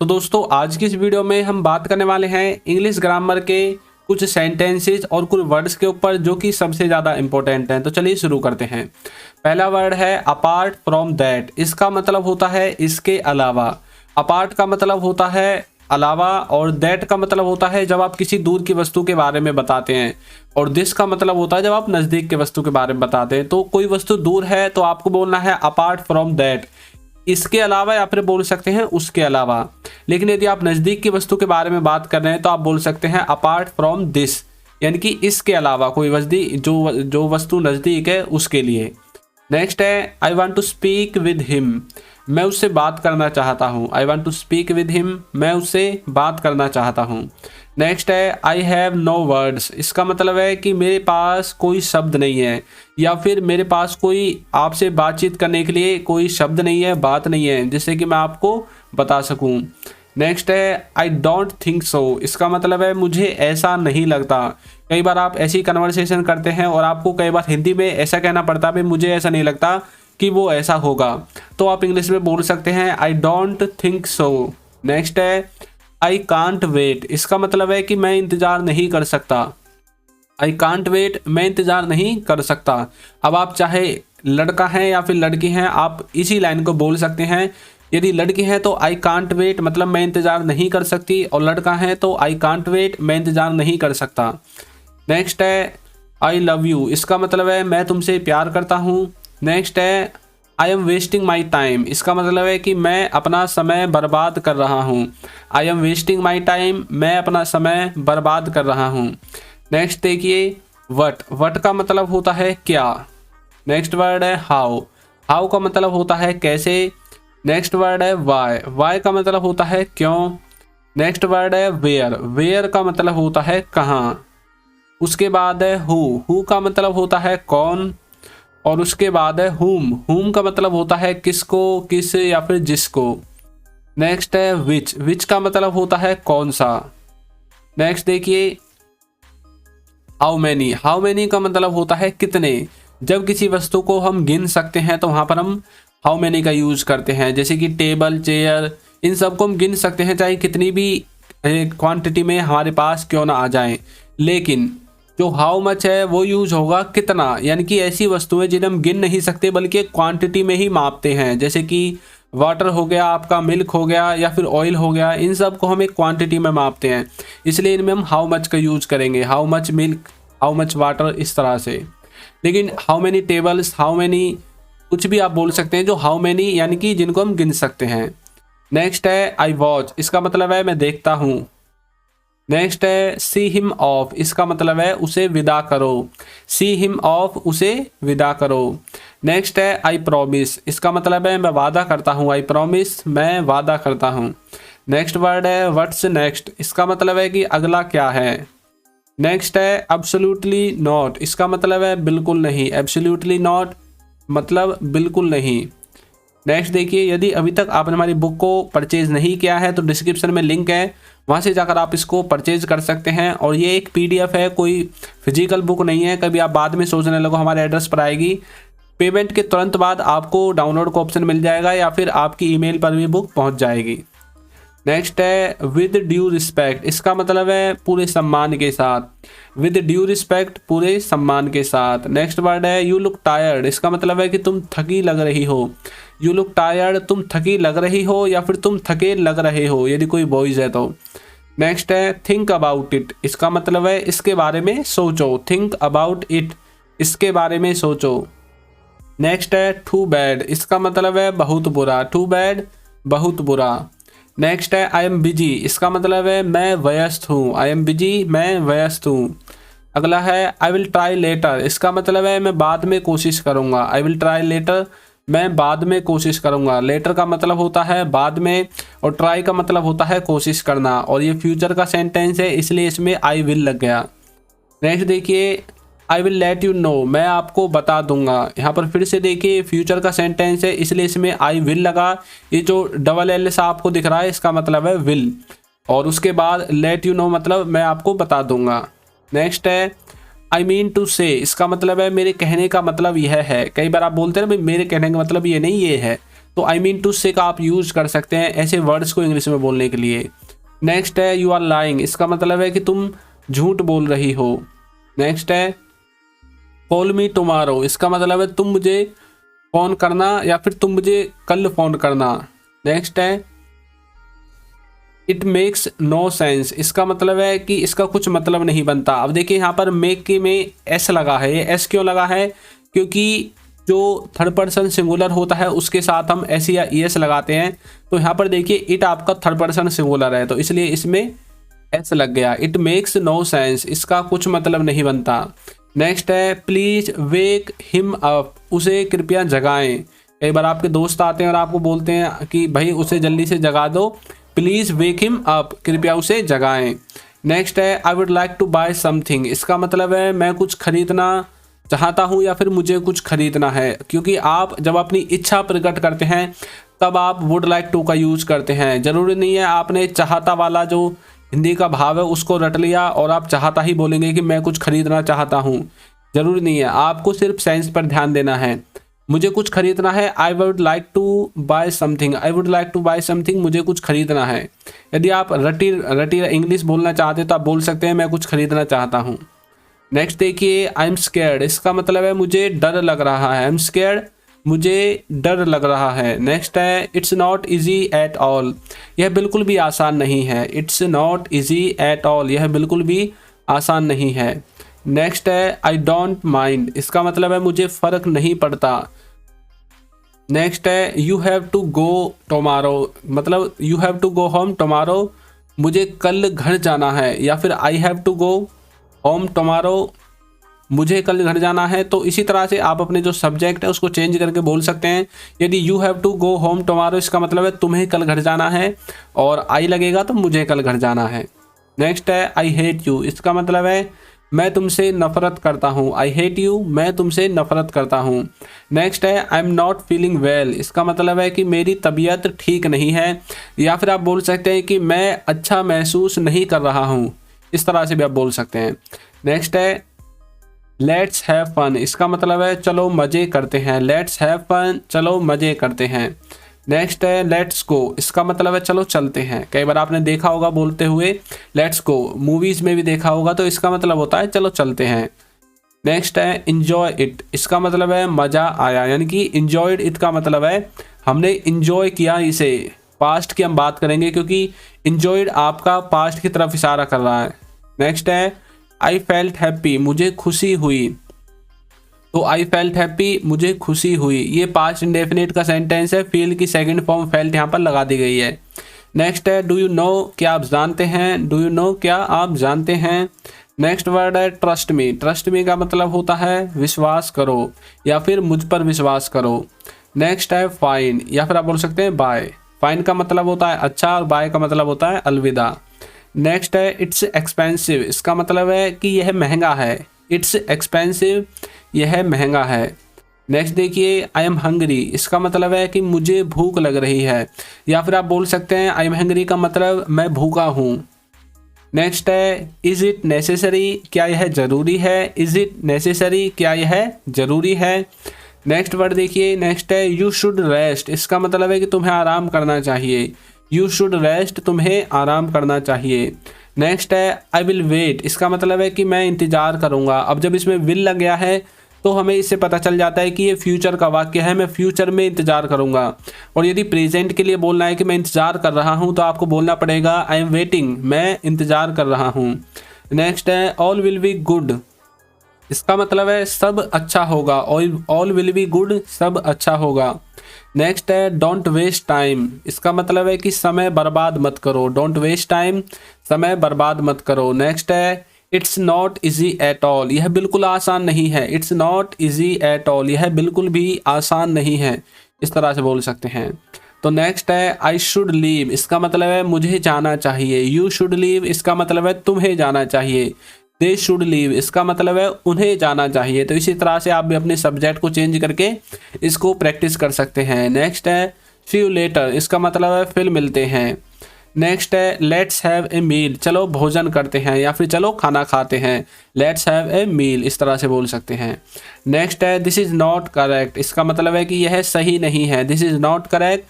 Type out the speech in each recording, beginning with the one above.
तो दोस्तों आज की इस वीडियो में हम बात करने वाले हैं इंग्लिश ग्रामर के कुछ सेंटेंसेस और कुछ वर्ड्स के ऊपर जो कि सबसे ज़्यादा इंपॉर्टेंट हैं। तो चलिए शुरू करते हैं। पहला वर्ड है अपार्ट फ्रॉम दैट। इसका मतलब होता है इसके अलावा। अपार्ट का मतलब होता है अलावा और दैट का मतलब होता है जब आप किसी दूर की वस्तु के बारे में बताते हैं, और दिस का मतलब होता है जब आप नज़दीक के वस्तु के बारे में बताते हैं। तो कोई वस्तु दूर है तो आपको बोलना है अपार्ट फ्रॉम दैट, इसके अलावा, या फिर बोल सकते हैं उसके अलावा। लेकिन यदि आप नज़दीक की वस्तु के बारे में बात कर रहे हैं तो आप बोल सकते हैं अपार्ट फ्रॉम दिस, यानी कि इसके अलावा कोई जो वस्तु नज़दीक है उसके लिए। नेक्स्ट है I want to speak with him. मैं उससे बात करना चाहता हूँ। I want to speak with him, मैं उससे बात करना चाहता हूँ। नेक्स्ट है आई हैव नो वर्ड्स। इसका मतलब है कि मेरे पास कोई शब्द नहीं है, या फिर मेरे पास कोई आपसे बातचीत करने के लिए कोई शब्द नहीं है, बात नहीं है जिससे कि मैं आपको बता सकूं। नेक्स्ट है आई डोंट थिंक सो। इसका मतलब है मुझे ऐसा नहीं लगता। कई बार आप ऐसी कन्वर्सेशन करते हैं और आपको कई बार हिंदी में ऐसा कहना पड़ता है भाई मुझे ऐसा नहीं लगता कि वो ऐसा होगा, तो आप इंग्लिश में बोल सकते हैं I don't think so. Next है आई कांट वेट। इसका मतलब है कि मैं इंतज़ार नहीं कर सकता। आई कांट वेट, मैं इंतज़ार नहीं कर सकता। अब आप चाहे लड़का हैं या फिर लड़की हैं, आप इसी लाइन को बोल सकते हैं। यदि लड़की है तो आई कांट वेट मतलब मैं इंतज़ार नहीं कर सकती, और लड़का है तो आई कांट वेट मैं इंतज़ार नहीं कर सकता। नेक्स्ट है आई लव यू। इसका मतलब है मैं तुमसे प्यार करता हूँ। नेक्स्ट है I am wasting my time. इसका मतलब है कि मैं अपना समय बर्बाद कर रहा हूँ। I am wasting my time, मैं अपना समय बर्बाद कर रहा हूँ। नेक्स्ट देखिए वट। वट का मतलब होता है क्या। नेक्स्ट वर्ड है हाउ। हाउ का मतलब होता है कैसे। नेक्स्ट वर्ड है वाई। वाई का मतलब होता है क्यों। नेक्स्ट वर्ड है वेयर। वेयर का मतलब होता है कहाँ। उसके बाद है हु का मतलब होता है कौन। और उसके बाद है हुम का मतलब होता है किसको, किस या फिर जिसको। नेक्स्ट है विच का मतलब होता है कौन सा। नेक्स्ट देखिए हाउ मैनी का मतलब होता है कितने। जब किसी वस्तु को हम गिन सकते हैं तो वहाँ पर हम हाउ मैनी का यूज करते हैं। जैसे कि टेबल, चेयर, इन सब को हम गिन सकते हैं चाहे कितनी भी क्वांटिटी में हमारे पास क्यों ना आ जाएं। लेकिन जो हाउ मच है वो यूज होगा कितना, यानी कि ऐसी वस्तुएं जिन्हें हम गिन नहीं सकते बल्कि क्वांटिटी में ही मापते हैं। जैसे कि वाटर हो गया, आपका मिल्क हो गया, या फिर ऑयल हो गया, इन सब को हम एक क्वांटिटी में मापते हैं, इसलिए इनमें हम हाउ मच का यूज करेंगे। How much milk, how much water, इस तरह से। लेकिन how many tables, how many कुछ भी आप बोल सकते हैं जो हाउ मैनी यानी कि जिनको हम गिन सकते हैं। नेक्स्ट है आई वॉच। इसका मतलब है मैं देखता हूँ। नेक्स्ट है सी हिम ऑफ। इसका मतलब है उसे विदा करो। सी हिम ऑफ, उसे विदा करो। नेक्स्ट है आई प्रॉमिस। इसका मतलब है मैं वादा करता हूँ। आई प्रॉमिस, मैं वादा करता हूँ। नेक्स्ट वर्ड है व्हाट्स नेक्स्ट। इसका मतलब है कि अगला क्या है। नेक्स्ट है एब्सोल्युटली नॉट। इसका मतलब है बिल्कुल नहीं। एब्सोल्युटली नॉट मतलब बिल्कुल नहीं। नेक्स्ट देखिए यदि अभी तक आपने हमारी बुक को परचेज नहीं किया है तो डिस्क्रिप्शन में लिंक है, वहाँ से जाकर आप इसको परचेज कर सकते हैं। और ये एक पीडीएफ है, कोई फिजिकल बुक नहीं है। कभी आप बाद में सोचने लगो हमारे एड्रेस पर आएगी, पेमेंट के तुरंत बाद आपको डाउनलोड का ऑप्शन मिल जाएगा या फिर आपकी ईमेल पर भी बुक पहुँच जाएगी। नेक्स्ट है विद ड्यू रिस्पेक्ट। इसका मतलब है पूरे सम्मान के साथ। विद ड्यू रिस्पेक्ट, पूरे सम्मान के साथ। नेक्स्ट वर्ड है यू लुक टायर्ड। इसका मतलब है कि तुम थकी लग रही हो। यू लुक टायर्ड, तुम थकी लग रही हो या फिर तुम थके लग रहे हो यदि कोई बॉयज है तो। नेक्स्ट है थिंक अबाउट इट। इसका मतलब है इसके बारे में सोचो। थिंक अबाउट इट, इसके बारे में सोचो। नेक्स्ट है टू बैड। इसका मतलब है बहुत बुरा। टू बैड, बहुत बुरा। नेक्स्ट है आई एम बिजी। इसका मतलब है मैं व्यस्त हूँ। आई एम बिजी, मैं व्यस्त हूँ। अगला है आई विल ट्राई लेटर। इसका मतलब है मैं बाद में कोशिश करूँगा। आई विल ट्राई लेटर, मैं बाद में कोशिश करूँगा। लेटर का मतलब होता है बाद में, और ट्राई का मतलब होता है कोशिश करना, और ये फ्यूचर का सेंटेंस है इसलिए इसमें आई विल लग गया। नेक्स्ट देखिए I will let you know, मैं आपको बता दूंगा। यहाँ पर फिर से देखिए फ्यूचर का सेंटेंस है इसलिए इसमें आई विल लगा। ये जो डबल एल सा आपको दिख रहा है इसका मतलब है विल, और उसके बाद लेट यू नो मतलब मैं आपको बता दूंगा। नेक्स्ट है आई मीन टू से। इसका मतलब है मेरे कहने का मतलब यह है। कई बार आप बोलते हैं ना भाई मेरे कहने का मतलब ये नहीं ये है, तो आई मीन टू से का आप यूज कर सकते हैं ऐसे वर्ड्स को इंग्लिश में बोलने के लिए। नेक्स्ट है यू आर लाइंग, इसका मतलब है कि तुम झूठ बोल रही हो। नेक्स्ट है कॉल मी टुमारो, इसका मतलब है तुम मुझे फ़ोन करना या फिर तुम मुझे कल फ़ोन करना। नेक्स्ट है इट मेक्स नो सेंस, इसका मतलब है कि इसका कुछ मतलब नहीं बनता। अब देखिए यहाँ पर मेक के में एस लगा है, ये एस क्यों लगा है, क्योंकि जो थर्ड पर्सन सिंगुलर होता है उसके साथ हम एस या ई एस लगाते हैं। तो यहाँ पर देखिए इट आपका थर्ड पर्सन सिंगुलर है तो इसलिए इसमें एस लग गया। इट मेक्स नो सेंस, इसका कुछ मतलब नहीं बनता। नेक्स्ट है प्लीज वेक हिम अप, उसे कृपया जगाएं। कई बार आपके दोस्त आते हैं और आपको बोलते हैं कि भाई उसे जल्दी से जगा दो, प्लीज वेक हिम अप, कृपया उसे जगाएं। नेक्स्ट है I would like to buy something, इसका मतलब है मैं कुछ खरीदना चाहता हूँ या फिर मुझे कुछ खरीदना है। क्योंकि आप जब अपनी इच्छा प्रकट करते हैं तब आप वुड लाइक टू का यूज करते हैं। जरूरी नहीं है आपने चाहता वाला जो हिंदी का भाव है उसको रट लिया और आप चाहता ही बोलेंगे कि मैं कुछ खरीदना चाहता हूँ। जरूरी नहीं है, आपको सिर्फ सेंस पर ध्यान देना है। मुझे कुछ खरीदना है, I would like to buy something, I would like to buy something, मुझे कुछ खरीदना है। यदि आप रटी इंग्लिश बोलना चाहते हैं तो आप बोल सकते हैं मैं कुछ खरीदना चाहता हूँ। नेक्स्ट देखिए आई एम स्केर्ड, इसका मतलब है मुझे डर लग रहा है। आई एम स्केर्ड, मुझे डर लग रहा है। नेक्स्ट है it's not easy at all, यह बिल्कुल भी आसान नहीं है। It's not easy at all, यह बिल्कुल भी आसान नहीं है। नेक्स्ट है आई डोंट माइंड, इसका मतलब है मुझे फ़र्क नहीं पड़ता। नेक्स्ट है you have to go tomorrow, मतलब you have to go home tomorrow, मुझे कल घर जाना है। या फिर I have to go home tomorrow, मुझे कल घर जाना है। तो इसी तरह से आप अपने जो सब्जेक्ट है उसको चेंज करके बोल सकते हैं। यदि you have to go home tomorrow इसका मतलब है तुम्हें कल घर जाना है और आई लगेगा तो मुझे कल घर जाना है। नेक्स्ट है आई हेट यू, इसका मतलब है मैं तुमसे नफरत करता हूँ। आई हेट यू, मैं तुमसे नफरत करता हूँ। नेक्स्ट है I am not feeling well, इसका मतलब है कि मेरी तबीयत ठीक नहीं है। या फिर आप बोल सकते हैं कि मैं अच्छा महसूस नहीं कर रहा हूँ, इस तरह से भी आप बोल सकते हैं। नेक्स्ट है लेट्स हैव फन, इसका मतलब है चलो मज़े करते हैं। लेट्स हैव फन, चलो मज़े करते हैं। नेक्स्ट है लेट्स गो, इसका मतलब है चलो चलते हैं। कई बार आपने देखा होगा बोलते हुए लेट्स गो, मूवीज़ में भी देखा होगा, तो इसका मतलब होता है चलो चलते हैं। नेक्स्ट है इंजॉय इट, इसका मतलब है मज़ा आया, यानी कि इंजॉयड इट का मतलब है हमने इंजॉय किया इसे। पास्ट की हम बात करेंगे क्योंकि इंजॉयड आपका पास्ट की तरफ इशारा कर रहा है। नेक्स्ट है आई फेल्ट हैप्पी, मुझे खुशी हुई। तो आई फेल्ट हैप्पी, मुझे खुशी हुई, ये पास्ट इंडेफिनिट का सेंटेंस है। फील की सेकंड फॉर्म फेल्ट यहाँ पर लगा दी गई है। नेक्स्ट है डू यू नो, क्या आप जानते हैं। डू यू नो, क्या आप जानते हैं। नेक्स्ट वर्ड है ट्रस्ट मी, ट्रस्ट मी का मतलब होता है विश्वास करो या फिर मुझ पर विश्वास करो। नेक्स्ट है फाइन, या फिर आप बोल सकते हैं बाय। फाइन का मतलब होता है अच्छा और बाय का मतलब होता है अलविदा। नेक्स्ट है इट्स एक्सपेंसिव, इसका मतलब है कि यह महंगा है। इट्स एक्सपेंसिव, यह महंगा है। नेक्स्ट देखिए आई एम हंग्री, इसका मतलब है कि मुझे भूख लग रही है। या फिर आप बोल सकते हैं आई एम हंग्री का मतलब मैं भूखा हूँ। नेक्स्ट है इज़ इट नेसेसरी, क्या यह ज़रूरी है। इज़ इट नेसेसरी, क्या यह ज़रूरी है। नेक्स्ट वर्ड देखिए, नेक्स्ट है यू शुड रेस्ट, इसका मतलब है कि तुम्हें आराम करना चाहिए। यू शुड रेस्ट, तुम्हें आराम करना चाहिए। नेक्स्ट है आई विल वेट, इसका मतलब है कि मैं इंतज़ार करूँगा। अब जब इसमें विल लग गया है तो हमें इससे पता चल जाता है कि ये फ्यूचर का वाक्य है, मैं फ्यूचर में इंतज़ार करूँगा। और यदि प्रेजेंट के लिए बोलना है कि मैं इंतज़ार कर रहा हूँ तो आपको बोलना पड़ेगा आई एम वेटिंग, मैं इंतज़ार कर रहा हूँ। नेक्स्ट है ऑल विल बी गुड, इसका मतलब है सब अच्छा होगा। ऑल विल बी गुड, सब अच्छा होगा। नेक्स्ट है डोंट वेस्ट टाइम, इसका मतलब है कि समय बर्बाद मत करो। डोंट वेस्ट टाइम, समय बर्बाद मत करो। नेक्स्ट है it's not easy at all, यह बिल्कुल आसान नहीं है। It's not easy at all, यह बिल्कुल भी आसान नहीं है, इस तरह से बोल सकते हैं। तो नेक्स्ट है आई शुड लीव, इसका मतलब है मुझे जाना चाहिए। यू शुड लीव, इसका मतलब है तुम्हें जाना चाहिए। दे शुड लीव, इसका मतलब है उन्हें जाना चाहिए। तो इसी तरह से आप भी अपने सब्जेक्ट को चेंज करके इसको प्रैक्टिस कर सकते हैं। नेक्स्ट है सी यू लेटर, इसका मतलब है फिर मिलते हैं। नेक्स्ट है लेट्स हैव ए मील, चलो भोजन करते हैं या फिर चलो खाना खाते हैं, लेट्स हैव ए मील इस तरह से बोल सकते हैं। नेक्स्ट है दिस इज़ नॉट करेक्ट, इसका मतलब है कि यह सही नहीं है, दिस इज़ नॉट करेक्ट,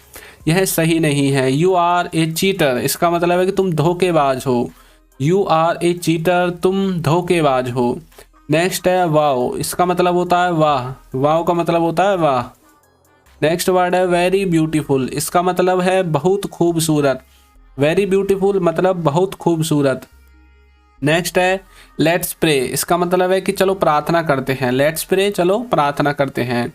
यह सही नहीं है। यू आर ए चीटर, इसका मतलब है कि तुम धोखेबाज हो, यू आर ए चीटर, तुम धोखेबाज हो। नेक्स्ट है वाओ, इसका मतलब होता है वाह, वाओ का मतलब होता है वाह। नेक्स्ट वर्ड है वेरी ब्यूटीफुल, इसका मतलब है बहुत खूबसूरत, वेरी ब्यूटीफुल मतलब बहुत खूबसूरत। नेक्स्ट है लेट्स प्रे, इसका मतलब है कि चलो प्रार्थना करते हैं, लेट्स प्रे चलो प्रार्थना करते हैं।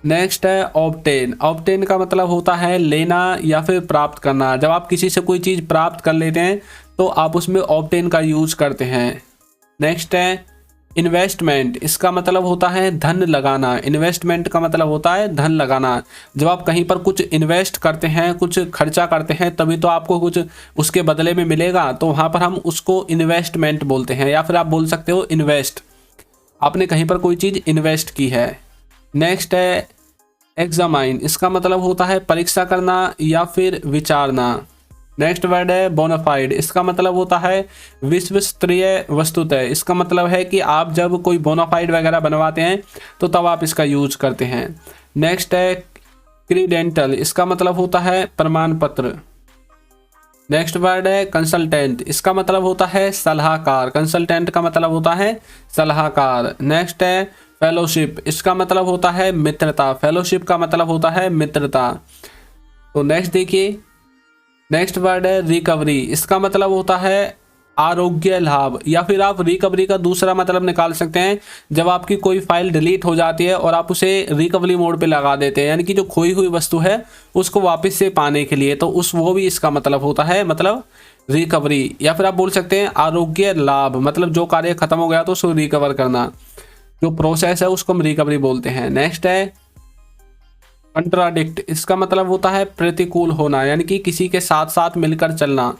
नेक्स्ट है ऑब्टेन, ऑब्टेन का मतलब होता है लेना या फिर प्राप्त करना। जब आप किसी से कोई चीज़ प्राप्त कर लेते हैं तो आप उसमें ऑब्टेन का यूज़ करते हैं। नेक्स्ट है इन्वेस्टमेंट, इसका मतलब होता है धन लगाना, इन्वेस्टमेंट का मतलब होता है धन लगाना। जब आप कहीं पर कुछ इन्वेस्ट करते हैं, कुछ खर्चा करते हैं, तभी तो आपको कुछ उसके बदले में मिलेगा, तो वहाँ पर हम उसको इन्वेस्टमेंट बोलते हैं, या फिर आप बोल सकते हो इन्वेस्ट, आपने कहीं पर कोई चीज़ इन्वेस्ट की है। नेक्स्ट है एग्जामाइन, इसका मतलब होता है परीक्षा करना या फिर विचारना। नेक्स्ट वर्ड है बोनाफाइड, इसका मतलब होता है विश्वस्तरीय वस्तुतः, इसका मतलब है कि आप जब कोई बोनाफाइड वगैरह बनवाते हैं तो तब आप इसका यूज करते हैं। नेक्स्ट है क्रीडेंटल, इसका मतलब होता है प्रमाण पत्र। नेक्स्ट वर्ड है कंसल्टेंट, इसका मतलब होता है सलाहकार, कंसल्टेंट का मतलब होता है सलाहकार। नेक्स्ट है फेलोशिप, इसका मतलब होता है मित्रता, फेलोशिप का मतलब होता है मित्रता। तो नेक्स्ट देखिए, नेक्स्ट वर्ड है रिकवरी, इसका मतलब होता है आरोग्य लाभ, या फिर आप रिकवरी का दूसरा मतलब निकाल सकते हैं जब आपकी कोई फाइल डिलीट हो जाती है और आप उसे रिकवरी मोड पे लगा देते हैं, यानी कि जो खोई हुई वस्तु है उसको वापस से पाने के लिए, तो वो भी इसका मतलब होता है, मतलब रिकवरी। या फिर आप बोल सकते हैं आरोग्य लाभ, मतलब जो कार्य खत्म हो गया तो उसको रिकवर करना, जो प्रोसेस है उसको हम रिकवरी बोलते हैं। नेक्स्ट है कंट्राडिक्ट, इसका मतलब होता है प्रतिकूल होना, यानी कि किसी के साथ साथ मिलकर चलना।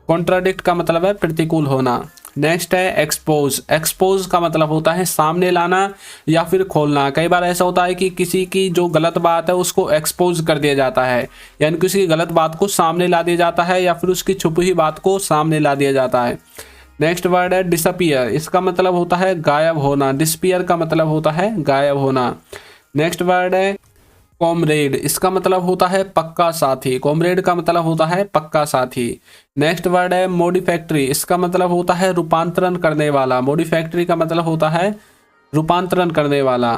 कॉन्ट्राडिक्ट का मतलब है प्रतिकूल होना। नेक्स्ट है एक्सपोज, एक्सपोज का मतलब होता है सामने लाना या फिर खोलना। कई बार ऐसा होता है कि किसी की जो गलत बात है उसको एक्सपोज कर दिया जाता है, यानी कि उसकी गलत बात को सामने ला दिया जाता है या फिर उसकी छुपी हुई बात को सामने ला दिया जाता है। नेक्स्ट वर्ड है डिसअपियर, इसका मतलब होता है गायब होना, डिसअपियर का मतलब होता है गायब होना। नेक्स्ट वर्ड है कॉमरेड, इसका मतलब होता है पक्का साथी, कॉमरेड का मतलब होता है पक्का साथी। नेक्स्ट वर्ड है मॉडिफैक्टरी, इसका मतलब होता है रूपांतरण करने वाला, मॉडिफैक्टरी का मतलब होता है रूपांतरण करने वाला।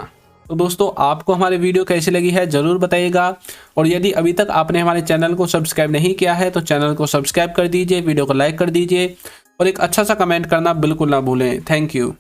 तो दोस्तों आपको हमारी वीडियो कैसी लगी है ज़रूर बताइएगा, और यदि अभी तक आपने हमारे चैनल को सब्सक्राइब नहीं किया है तो चैनल को सब्सक्राइब कर दीजिए, वीडियो को लाइक कर दीजिए और एक अच्छा सा कमेंट करना बिल्कुल ना भूलें। Thank you.